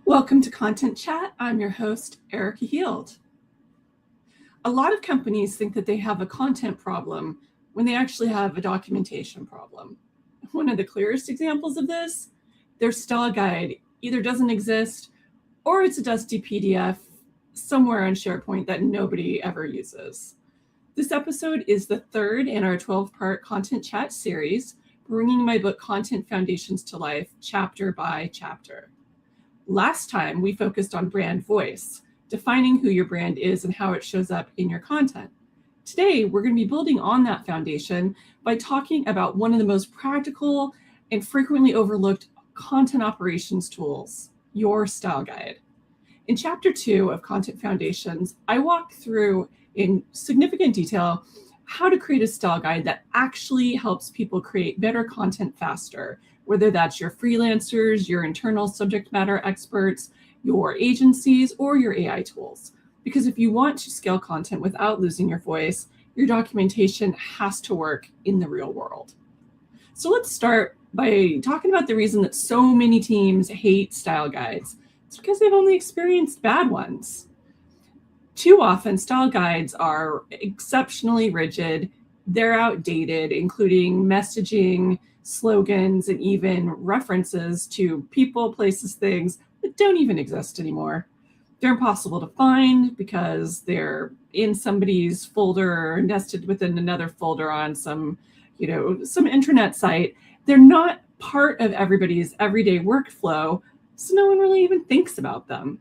Welcome to Content Chat. I'm your host, Erika Heald. A lot of companies think that they have a content problem when they actually have a documentation problem. One of the clearest examples of this, their style guide either doesn't exist or it's a dusty PDF somewhere on SharePoint that nobody ever uses. This episode is the third in our 12-part Content Chat series, bringing my book Content Foundations to life chapter by chapter. Last time, we focused on brand voice, defining who your brand is and how it shows up in your content. Today, we're going to be building on that foundation by talking about one of the most practical and frequently overlooked content operations tools, your style guide. In chapter 2 of Content Foundations, I walk through in significant detail how to create a style guide that actually helps people create better content faster, whether that's your freelancers, your internal subject matter experts, your agencies, or your AI tools. Because if you want to scale content without losing your voice, your documentation has to work in the real world. So let's start by talking about the reason that so many teams hate style guides. It's because they've only experienced bad ones. Too often, style guides are exceptionally rigid. They're outdated, including messaging, slogans, and even references to people, places, things that don't even exist anymore. They're impossible to find because they're in somebody's folder or nested within another folder on some internet site. They're not part of everybody's everyday workflow, so no one really even thinks about them.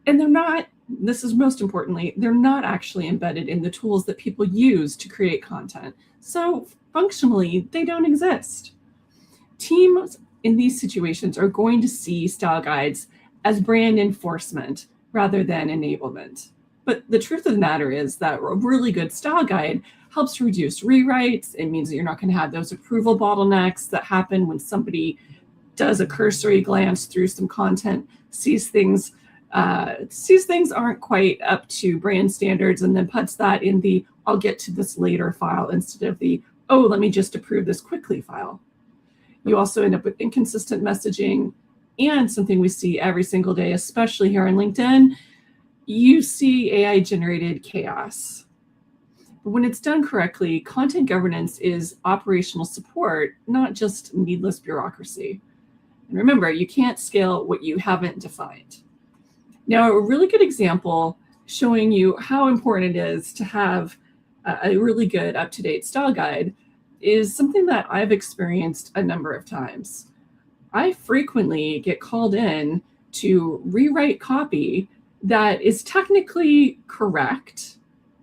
And they're not, this is most importantly, they're not actually embedded in the tools that people use to create content. So functionally, they don't exist. Teams in these situations are going to see style guides as brand enforcement rather than enablement. But the truth of the matter is that a really good style guide helps reduce rewrites. It means that you're not going to have those approval bottlenecks that happen when somebody does a cursory glance through some content, sees things aren't quite up to brand standards, and then puts that in the I'll get to this later file instead of the let me just approve this quickly file. You also end up with inconsistent messaging, and something we see every single day, especially here on LinkedIn, you see AI-generated chaos. But when it's done correctly, content governance is operational support, not just needless bureaucracy. And remember, you can't scale what you haven't defined. Now, a really good example showing you how important it is to have a really good up-to-date style guide is something that I've experienced a number of times. I frequently get called in to rewrite copy that is technically correct,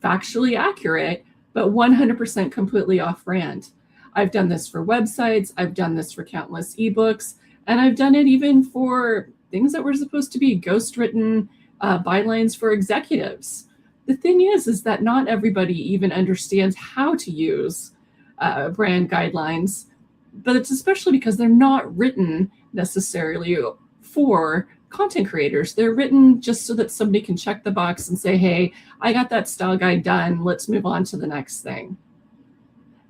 factually accurate, but 100% completely off-brand. I've done this for websites, I've done this for countless ebooks, and I've done it even for things that were supposed to be ghostwritten bylines for executives. The thing is that not everybody even understands how to use brand guidelines, but it's especially because they're not written necessarily for content creators. They're written just so that somebody can check the box and say, hey, I got that style guide done, let's move on to the next thing.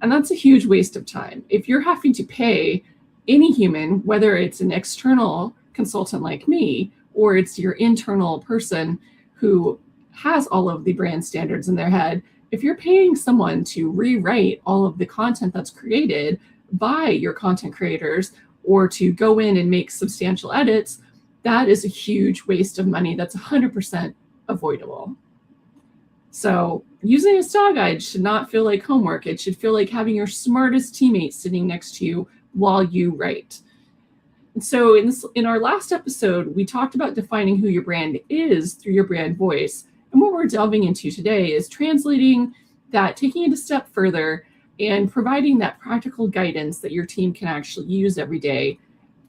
And that's a huge waste of time. If you're having to pay any human, whether it's an external consultant like me, or it's your internal person who has all of the brand standards in their head, if you're paying someone to rewrite all of the content that's created by your content creators or to go in and make substantial edits, that is a huge waste of money that's 100% avoidable. So using a style guide should not feel like homework. It should feel like having your smartest teammate sitting next to you while you write. And so in our last episode, we talked about defining who your brand is through your brand voice. And what we're delving into today is translating that, taking it a step further, and providing that practical guidance that your team can actually use every day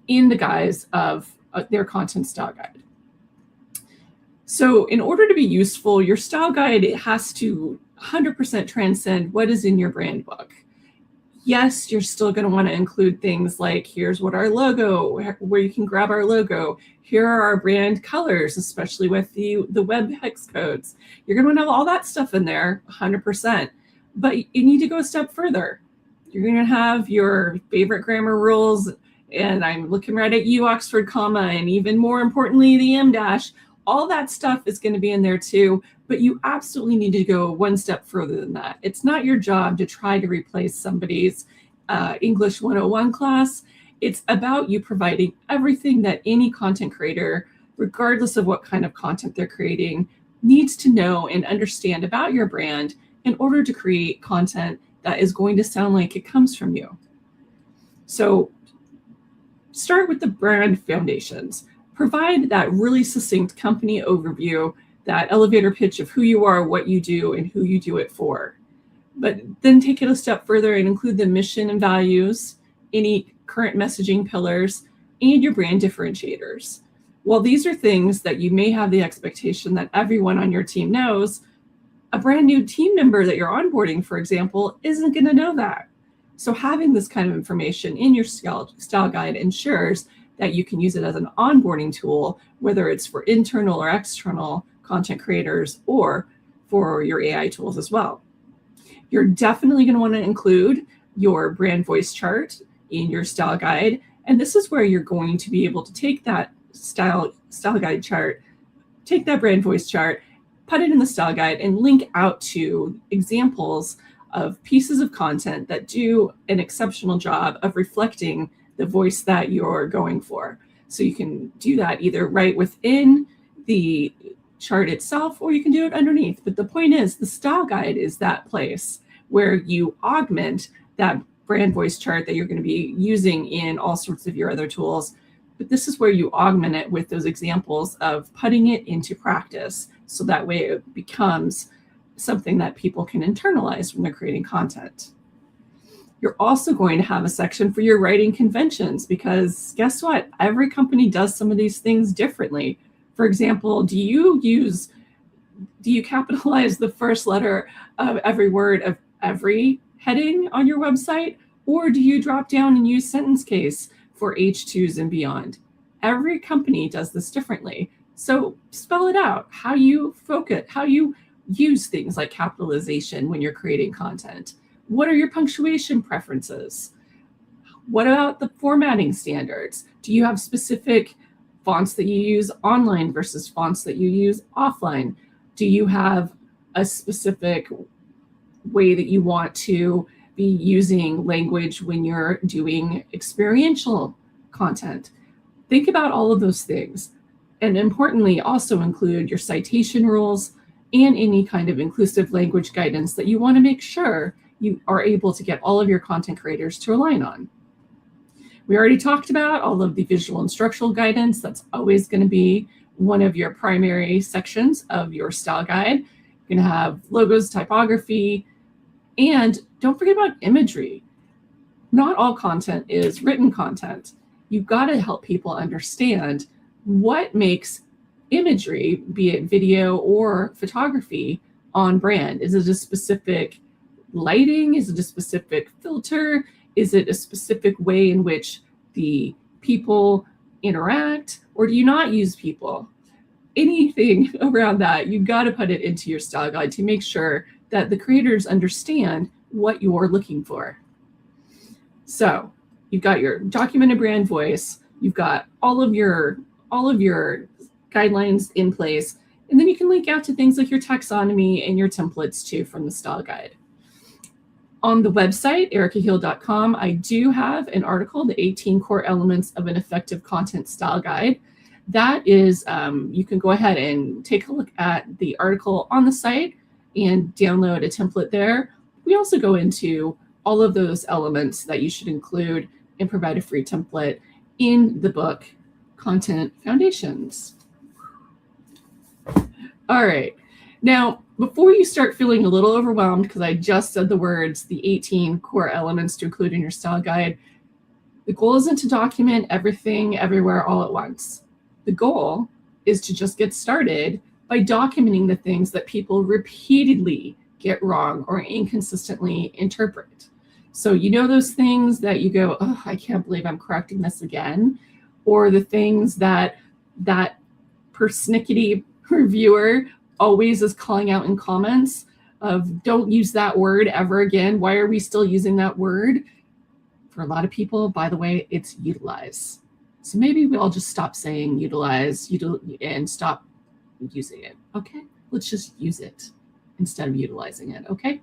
in the guise of their content style guide. So in order to be useful, your style guide has to 100% transcend what is in your brand book. Yes, you're still going to want to include things like, here's what our logo, where you can grab our logo. Here are our brand colors, especially with the web hex codes. You're going to want to have all that stuff in there, 100%. But you need to go a step further. You're going to have your favorite grammar rules and I'm looking right at you, Oxford comma, and even more importantly, the M dash. All that stuff is going to be in there too, but you absolutely need to go one step further than that. It's not your job to try to replace somebody's English 101 class. It's about you providing everything that any content creator, regardless of what kind of content they're creating, needs to know and understand about your brand in order to create content that is going to sound like it comes from you. So start with the brand foundations. Provide that really succinct company overview, that elevator pitch of who you are, what you do, and who you do it for. But then take it a step further and include the mission and values, any current messaging pillars, and your brand differentiators. While these are things that you may have the expectation that everyone on your team knows, a brand new team member that you're onboarding, for example, isn't going to know that. So having this kind of information in your style guide ensures that you can use it as an onboarding tool, whether it's for internal or external content creators or for your AI tools as well. You're definitely going to want to include your brand voice chart in your style guide. And this is where you're going to be able to take that style guide chart, take that brand voice chart, put it in the style guide, and link out to examples of pieces of content that do an exceptional job of reflecting the voice that you're going for. So you can do that either right within the chart itself, or you can do it underneath. But the point is, the style guide is that place where you augment that brand voice chart that you're going to be using in all sorts of your other tools. But this is where you augment it with those examples of putting it into practice. So that way it becomes something that people can internalize when they're creating content. You're also going to have a section for your writing conventions, because guess what? Every company does some of these things differently. For example, do you capitalize the first letter of every word of every heading on your website? Or do you drop down and use sentence case for H2s and beyond? Every company does this differently. So spell it out, how you focus, how you use things like capitalization when you're creating content. What are your punctuation preferences? What about the formatting standards? Do you have specific fonts that you use online versus fonts that you use offline? Do you have a specific way that you want to be using language when you're doing experiential content? Think about all of those things. And importantly, also include your citation rules and any kind of inclusive language guidance that you want to make sure you are able to get all of your content creators to align on. We already talked about all of the visual and structural guidance. That's always going to be one of your primary sections of your style guide. You're going to have logos, typography, and don't forget about imagery. Not all content is written content. You've got to help people understand what makes imagery, be it video or photography, on brand. Is it a specific lighting? Is it a specific filter? Is it a specific way in which the people interact? Or do you not use people? Anything around that, you've got to put it into your style guide to make sure that the creators understand what you're looking for. So you've got your documented brand voice, you've got all of your guidelines in place, and then you can link out to things like your taxonomy and your templates too from the style guide. On the website, erikaheald.com, I do have an article, the 18 core elements of an effective content style guide. That is, you can go ahead and take a look at the article on the site and download a template there. We also go into all of those elements that you should include and provide a free template in the book, Content Foundations. All right. Now, before you start feeling a little overwhelmed, because I just said the words, the 18 core elements to include in your style guide, the goal isn't to document everything everywhere all at once. The goal is to just get started by documenting the things that people repeatedly get wrong or inconsistently interpret. So you know those things that you go, oh, I can't believe I'm correcting this again, or the things that that persnickety reviewer always is calling out in comments of, don't use that word ever again. Why are we still using that word? For a lot of people, by the way, it's utilize. So maybe we all just stop saying utilize and stop using it. Okay, let's just use it instead of utilizing it. Okay.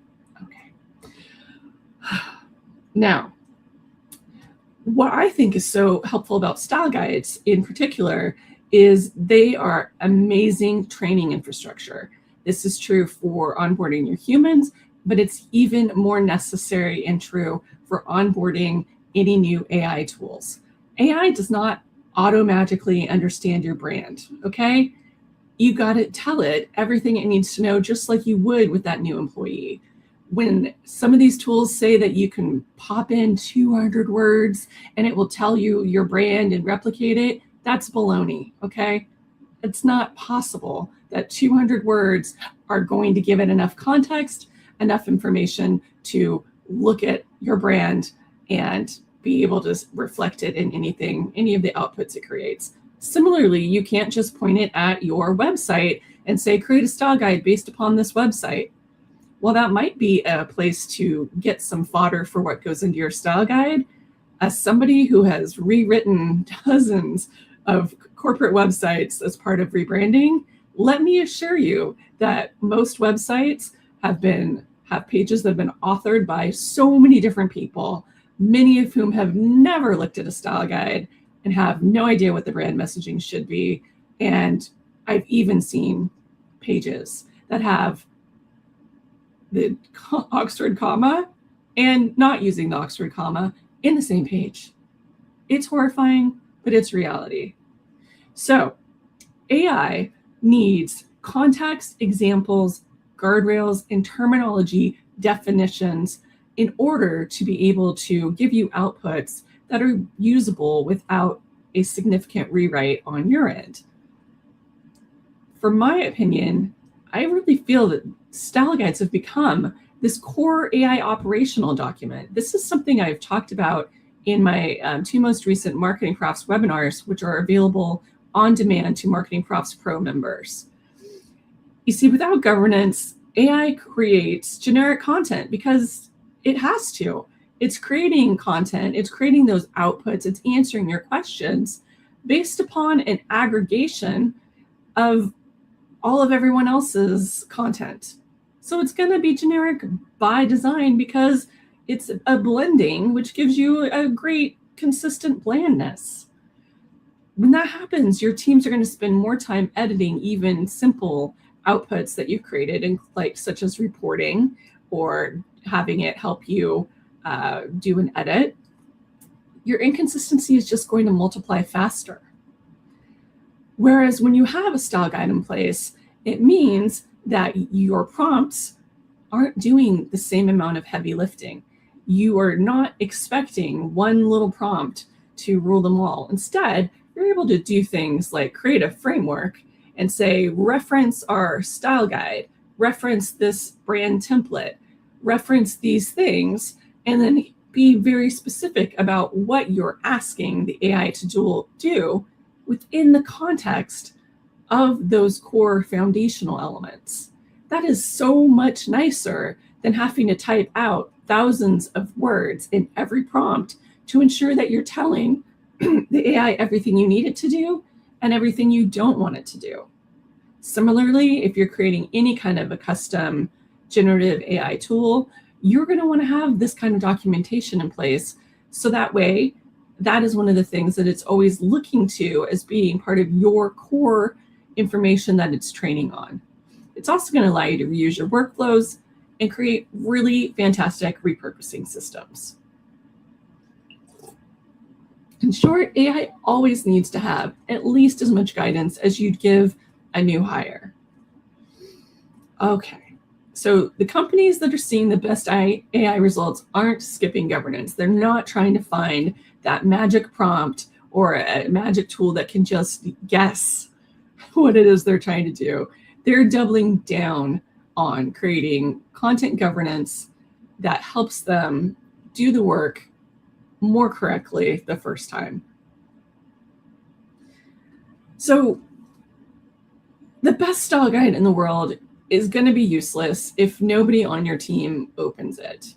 Now, what I think is so helpful about style guides in particular is they are amazing training infrastructure. This is true for onboarding your humans, but it's even more necessary and true for onboarding any new AI tools. AI does not automatically understand your brand, okay? You got to tell it everything it needs to know, just like you would with that new employee. When some of these tools say that you can pop in 200 words and it will tell you your brand and replicate it, that's baloney, okay? It's not possible that 200 words are going to give it enough context, enough information to look at your brand and be able to reflect it in any of the outputs it creates. Similarly, you can't just point it at your website and say, create a style guide based upon this website. Well, that might be a place to get some fodder for what goes into your style guide. As somebody who has rewritten dozens of corporate websites as part of rebranding, let me assure you that most websites have pages that have been authored by so many different people, many of whom have never looked at a style guide and have no idea what the brand messaging should be. And I've even seen pages that have the Oxford comma and not using the Oxford comma in the same page. It's horrifying, but it's reality. So AI needs context, examples, guardrails, and terminology definitions in order to be able to give you outputs that are usable without a significant rewrite on your end. For my opinion, I really feel that style guides have become this core AI operational document. This is something I've talked about in my 2 most recent Marketing Crafts webinars, which are available on demand to Marketing Crafts Pro members. You see, without governance, AI creates generic content because it has to. It's creating content, it's creating those outputs, it's answering your questions based upon an aggregation of all of everyone else's content. So it's going to be generic by design because it's a blending, which gives you a great consistent blandness. When that happens, your teams are going to spend more time editing even simple outputs that you've created, and such as reporting or having it help you do an edit. Your inconsistency is just going to multiply faster. Whereas when you have a style guide in place, it means that your prompts aren't doing the same amount of heavy lifting. You are not expecting one little prompt to rule them all. Instead, you're able to do things like create a framework and say, reference our style guide, reference this brand template, reference these things, and then be very specific about what you're asking the AI to do within the context of those core foundational elements. That is so much nicer than having to type out thousands of words in every prompt to ensure that you're telling the AI everything you need it to do and everything you don't want it to do. Similarly, if you're creating any kind of a custom generative AI tool, you're going to want to have this kind of documentation in place. So that way, that is one of the things that it's always looking to as being part of your core information that it's training on. It's also going to allow you to reuse your workflows and create really fantastic repurposing systems. In short, AI always needs to have at least as much guidance as you'd give a new hire. Okay, so the companies that are seeing the best AI results aren't skipping governance. They're not trying to find that magic prompt or a magic tool that can just guess what it is they're trying to do. They're doubling down on creating content governance that helps them do the work more correctly the first time. So the best style guide in the world is going to be useless if nobody on your team opens it.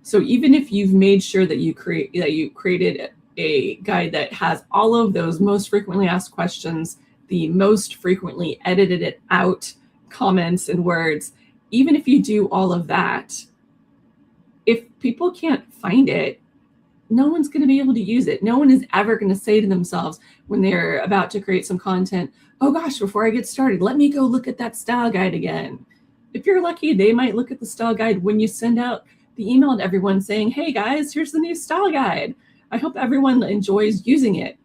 So even if you've made sure that you created a guide that has all of those most frequently asked questions, the most frequently edited it out comments and words, even if you do all of that, if people can't find it, no one's going to be able to use it. No one is ever going to say to themselves when they're about to create some content, oh gosh, before I get started, let me go look at that style guide again. If you're lucky, they might look at the style guide when you send out the email to everyone saying, hey guys, here's the new style guide. I hope everyone enjoys using it.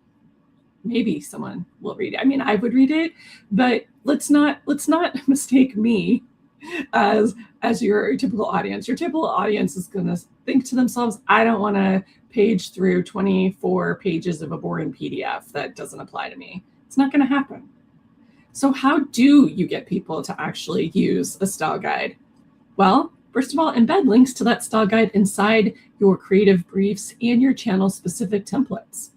Maybe someone will read it. I mean, I would read it, but let's not mistake me as your typical audience. Your typical audience is going to think to themselves, I don't want to page through 24 pages of a boring PDF that doesn't apply to me. It's not going to happen. So how do you get people to actually use a style guide? Well, first of all, embed links to that style guide inside your creative briefs and your channel specific templates.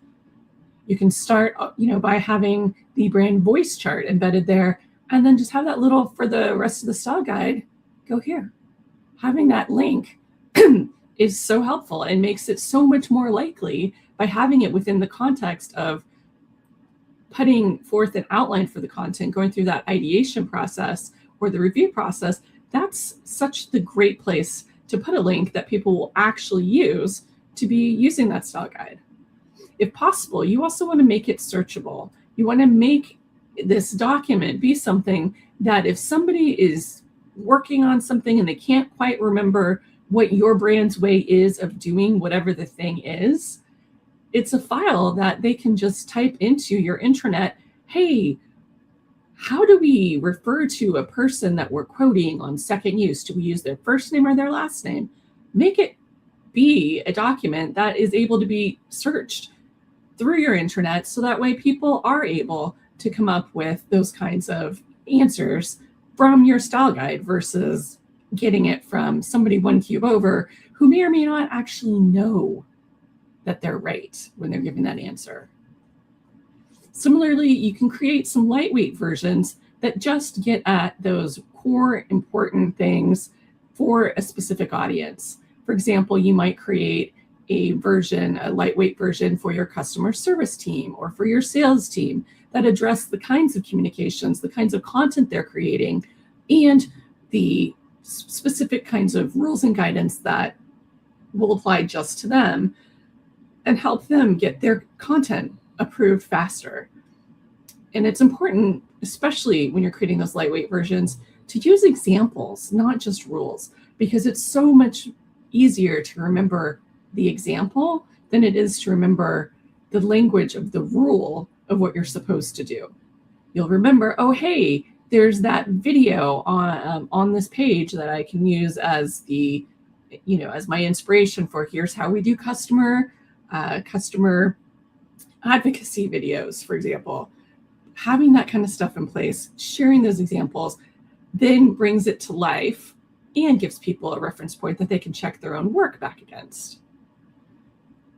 You can start, by having the brand voice chart embedded there, and then just have that little, for the rest of the style guide, go here. Having that link is so helpful and makes it so much more likely by having it within the context of putting forth an outline for the content, going through that ideation process or the review process. That's such the great place to put a link that people will actually use to be using that style guide. If possible, you also want to make it searchable. You want to make this document be something that if somebody is working on something and they can't quite remember what your brand's way is of doing whatever the thing is, it's a file that they can just type into your intranet. Hey, how do we refer to a person that we're quoting on second use? Do we use their first name or their last name? Make it be a document that is able to be searched through your intranet, so that way people are able to come up with those kinds of answers from your style guide versus getting it from somebody one cube over who may or may not actually know that they're right when they're giving that answer. Similarly, you can create some lightweight versions that just get at those core important things for a specific audience. For example, you might create a lightweight version for your customer service team or for your sales team that address the kinds of communications, the kinds of content they're creating, and the specific kinds of rules and guidance that will apply just to them and help them get their content approved faster. And it's important, especially when you're creating those lightweight versions, to use examples, not just rules, because it's so much easier to remember the example than it is to remember the language of the rule of what you're supposed to do. You'll remember, oh, hey, there's that video on this page that I can use as as my inspiration for here's how we do customer advocacy videos, for example. Having that kind of stuff in place, sharing those examples, then brings it to life and gives people a reference point that they can check their own work back against.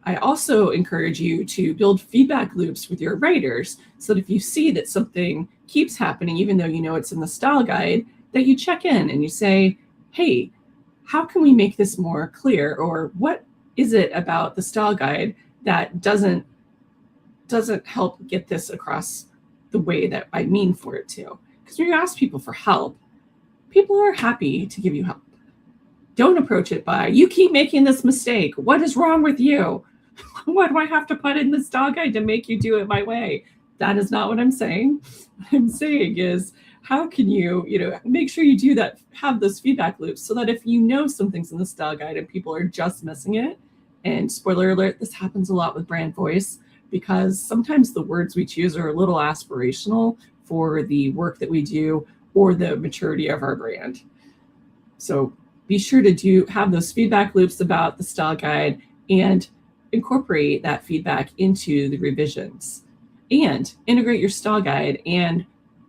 I also encourage you to build feedback loops with your writers so that if you see that something keeps happening, even though you know it's in the style guide, that you check in and you say, hey, how can we make this more clear? Or what is it about the style guide that doesn't help get this across the way that I mean for it to? Because when you ask people for help, people are happy to give you help. Don't approach it by, you keep making this mistake. What is wrong with you? What do I have to put in the style guide to make you do it my way? That is not what I'm saying. What I'm saying is, how can you, make sure you do that, have those feedback loops so that if you know something's in the style guide and people are just missing it, and spoiler alert, this happens a lot with brand voice, because sometimes the words we choose are a little aspirational for the work that we do or the maturity of our brand. So be sure to have those feedback loops about the style guide and incorporate that feedback into the revisions, and integrate your style guide and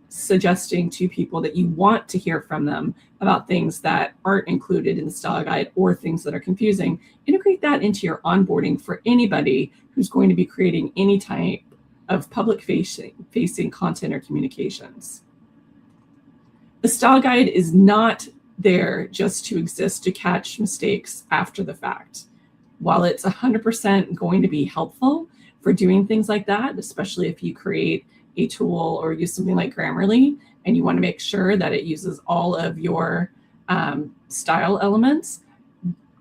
suggesting to people that you want to hear from them about things that aren't included in the style guide or things that are confusing. Integrate that into your onboarding for anybody who's going to be creating any type of public facing content or communications. The style guide is not there just to exist to catch mistakes after the fact. While it's 100% going to be helpful for doing things like that, especially if you create a tool or use something like Grammarly and you want to make sure that it uses all of your style elements,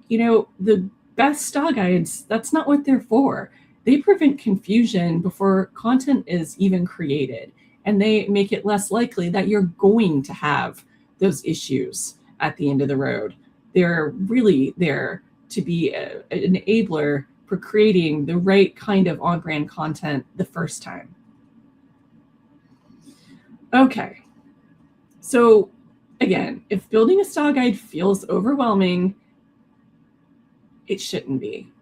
the best style guides, that's not what they're for. They prevent confusion before content is even created, and they make it less likely that you're going to have those issues at the end of the road. They're really there to be an enabler for creating the right kind of on-brand content the first time. Okay, so again, if building a style guide feels overwhelming, it shouldn't be,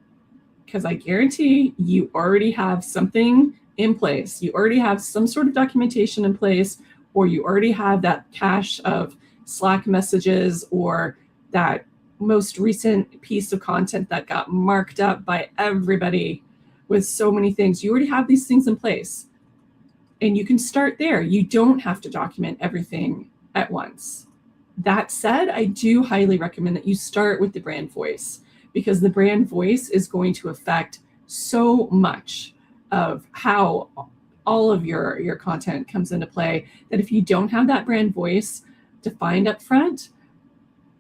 because I guarantee you already have something in place. You already have some sort of documentation in place, or you already have that cache of Slack messages or that most recent piece of content that got marked up by everybody with so many things. You already have these things in place, and you can start there. You don't have to document everything at once. That said, I do highly recommend that you start with the brand voice, because the brand voice is going to affect so much of how all of your content comes into play, that if you don't have that brand voice defined up front,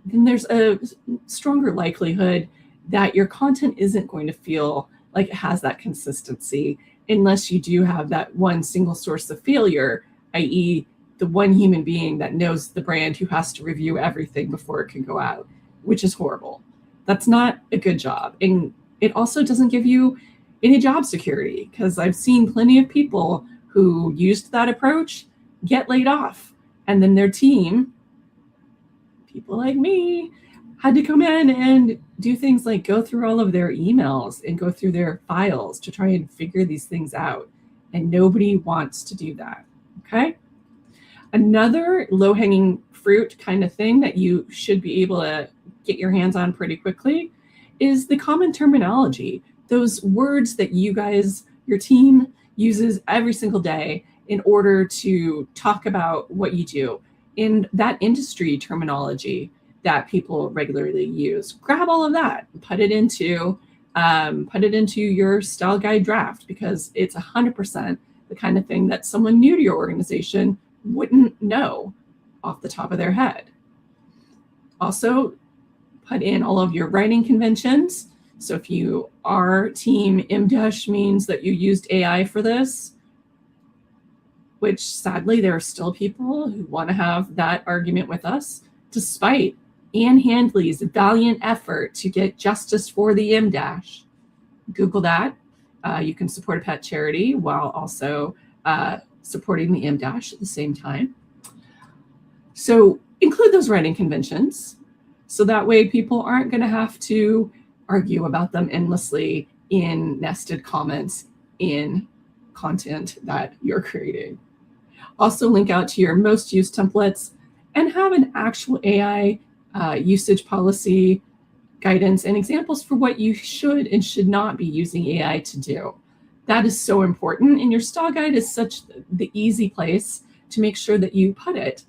then there's a stronger likelihood that your content isn't going to feel like it has that consistency, unless you do have that one single source of failure, i.e. the one human being that knows the brand who has to review everything before it can go out, which is horrible. That's not a good job. And it also doesn't give you any job security, because I've seen plenty of people who used that approach get laid off, and then their team, people like me, had to come in and do things like go through all of their emails and go through their files to try and figure these things out. And nobody wants to do that, okay? Another low-hanging fruit kind of thing that you should be able to get your hands on pretty quickly is the common terminology, those words that you guys, your team uses every single day in order to talk about what you do. In that industry terminology that people regularly use, grab all of that, put it into your style guide draft, because it's 100% the kind of thing that someone new to your organization wouldn't know off the top of their head. Also, put in all of your writing conventions. So if you are team M- means that you used AI for this, which sadly there are still people who want to have that argument with us, despite Anne Handley's valiant effort to get justice for the M-. Google that. You can support a pet charity while also supporting the M- at the same time. So include those writing conventions, so that way people aren't going to have to argue about them endlessly in nested comments in content that you're creating. Also link out to your most used templates and have an actual AI usage policy guidance and examples for what you should and should not be using AI to do. That is so important, and your style guide is such the easy place to make sure that you put it.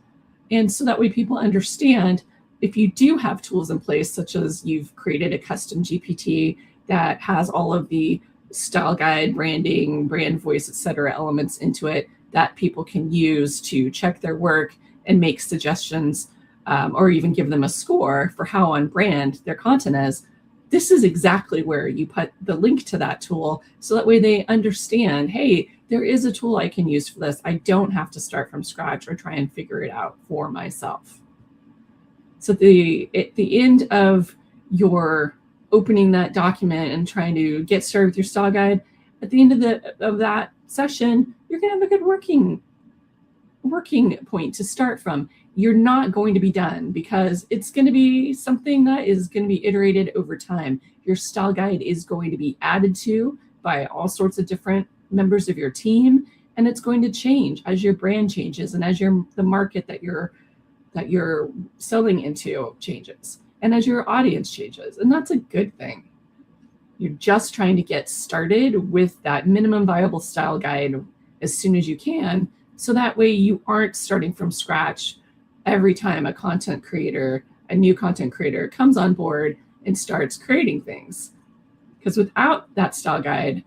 And so that way people understand, if you do have tools in place, such as you've created a custom GPT that has all of the style guide, branding, brand voice, etc. elements into it that people can use to check their work and make suggestions, or even give them a score for how on brand their content is. This is exactly where you put the link to that tool, so that way they understand, hey, there is a tool I can use for this. I don't have to start from scratch or try and figure it out for myself. So at the end of your opening that document and trying to get started with your style guide, at the end of that session, you're going to have a good working point to start from. You're not going to be done, because it's going to be something that is going to be iterated over time. Your style guide is going to be added to by all sorts of different members of your team, and it's going to change as your brand changes and as the market that you're selling into changes, and as your audience changes. And that's a good thing. You're just trying to get started with that minimum viable style guide as soon as you can, so that way you aren't starting from scratch every time a content creator a new content creator comes on board and starts creating things. Because without that style guide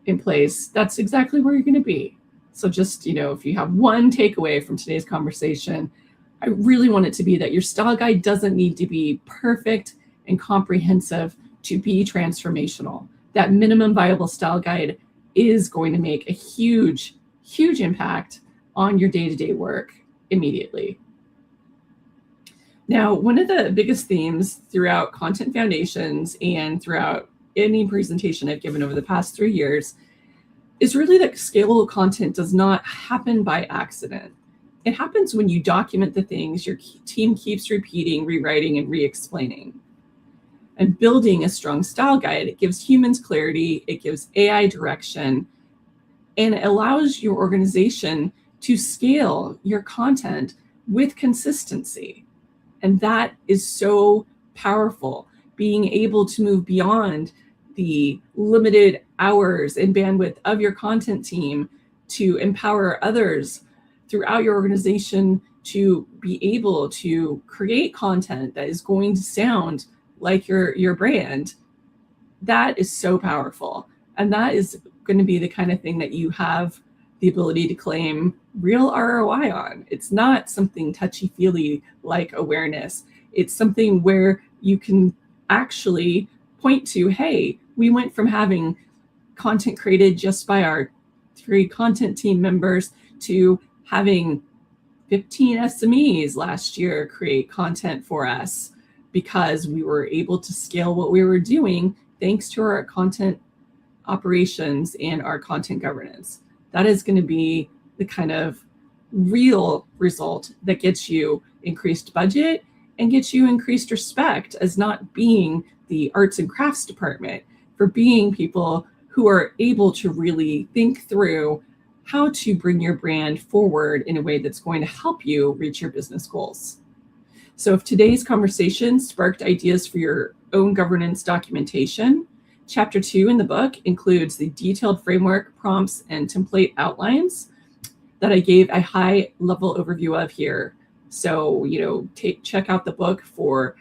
in place, that's exactly where you're going to be. So just, if you have one takeaway from today's conversation, I really want it to be that your style guide doesn't need to be perfect and comprehensive to be transformational. That minimum viable style guide is going to make a huge, huge impact on your day-to-day work immediately. Now, one of the biggest themes throughout Content Foundations and throughout any presentation I've given over the past 3 years is really that scalable content does not happen by accident. It happens when you document the things your team keeps repeating, rewriting, and re-explaining. And building a strong style guide, it gives humans clarity, it gives AI direction, and it allows your organization to scale your content with consistency. And that is so powerful, being able to move beyond the limited hours and bandwidth of your content team to empower others throughout your organization to be able to create content that is going to sound like your brand. That is so powerful. And that is going to be the kind of thing that you have the ability to claim real ROI on. It's not something touchy-feely like awareness. It's something where you can actually point to, hey, we went from having content created just by our 3 content team members to having 15 SMEs last year create content for us because we were able to scale what we were doing thanks to our content operations and our content governance. That is going to be the kind of real result that gets you increased budget and gets you increased respect as not being the arts and crafts department, for being people who are able to really think through how to bring your brand forward in a way that's going to help you reach your business goals. So if today's conversation sparked ideas for your own governance documentation, Chapter 2 in the book includes the detailed framework, prompts, and template outlines that I gave a high-level overview of here. So, check out the book for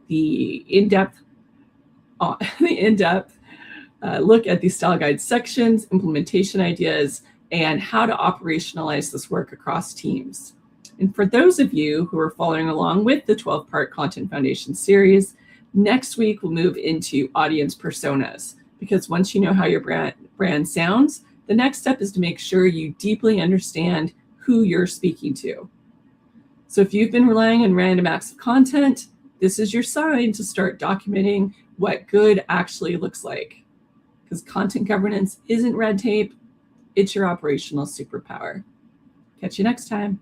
the in-depth look at the style guide sections, implementation ideas, and how to operationalize this work across teams. And for those of you who are following along with the 12-part Content Foundation series, next week we'll move into audience personas, because once you know how your brand sounds, the next step is to make sure you deeply understand who you're speaking to. So if you've been relying on random acts of content, this is your sign to start documenting what good actually looks like. Because content governance isn't red tape, it's your operational superpower. Catch you next time.